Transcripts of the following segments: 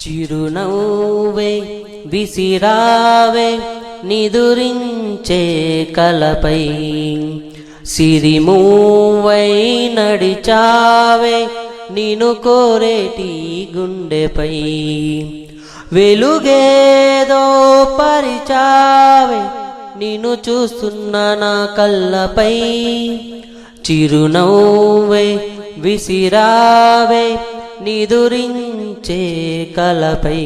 చిరునవ్వే విసిరావే నిదురించే కలపై సిరిమూవై నడిచావే నిన్ను కోరేటి గుండెపై వెలుగేదో పరిచావే నిన్ను చూస్తున్న నా కళ్ళపై చిరునవ్వే విసిరావే నిదురించే కలపై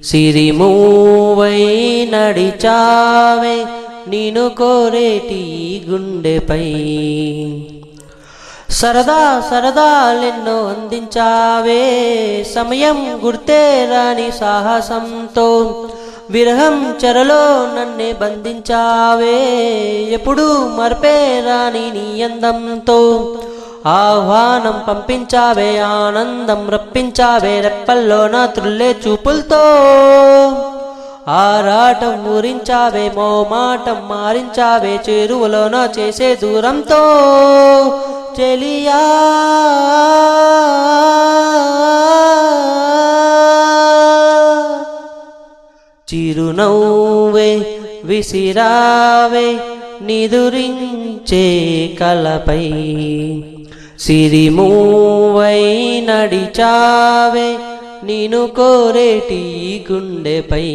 సిరిమూవై నడిచావే నిన్ను కోరేటి గుండెపై సరదా సరదాలెన్నో అందించావే సమయం గుర్తే రాని సాహసంతో విరహం చెరలో నన్నే బంధించావే ఎప్పుడు మర్పే రాని నీ అందంతో ఆహ్వానం పంపించావే ఆనందం రప్పించావే రెప్పల్లో నా త్రుల్లే చూపులతో ఆరాటం ఊరించావే మోమాటం మారించావే చేరువలో నా చేసే దూరంతో చెలియా చిరునవ్వే విసిరావే నిదురించే కలపై సిరిమూవై నడిచావే నిన్ను కోరేటి గుండెపై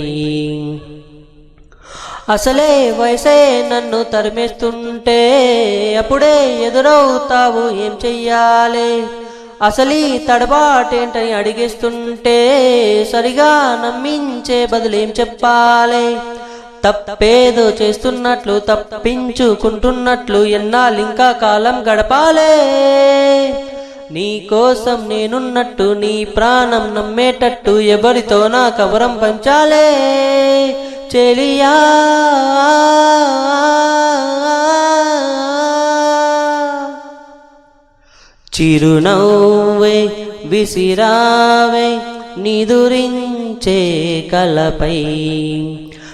అసలే వయసే నన్ను తరిమేస్తుంటే అప్పుడే ఎదురవుతావు ఏం చెయ్యాలే అసలీ తడబాటేంటని అడిగేస్తుంటే సరిగా నమ్మించే బదులేం చెప్పాలే తప్పేదో చేస్తున్నట్లు తప్పించుకుంటున్నట్లు ఎన్నాళ్ళింకా కాలం గడపాలే నీ కోసం నేనున్నట్టు నీ ప్రాణం నమ్మేటట్టు ఎవరితో నా కవరం పంచాలే చెలియా చిరునవ్వే విసిరావే నిదురించే కలపై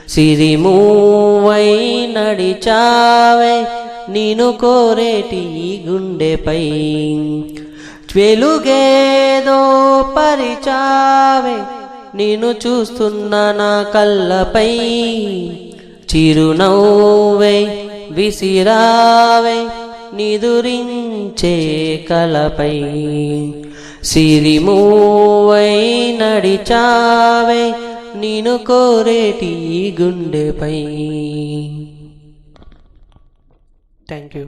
సిరిమూవై నడిచావే నిన్ను కోరేటి గుండెపై వెలుగేదో పరిచావే నిన్ను చూస్తున్న నా కళ్ళపై చిరునవ్వే విసిరావే నిదురించే కలపై సిరిమూవై నడిచావే నిన్ను కోరేటి గుండెపై. Thank you.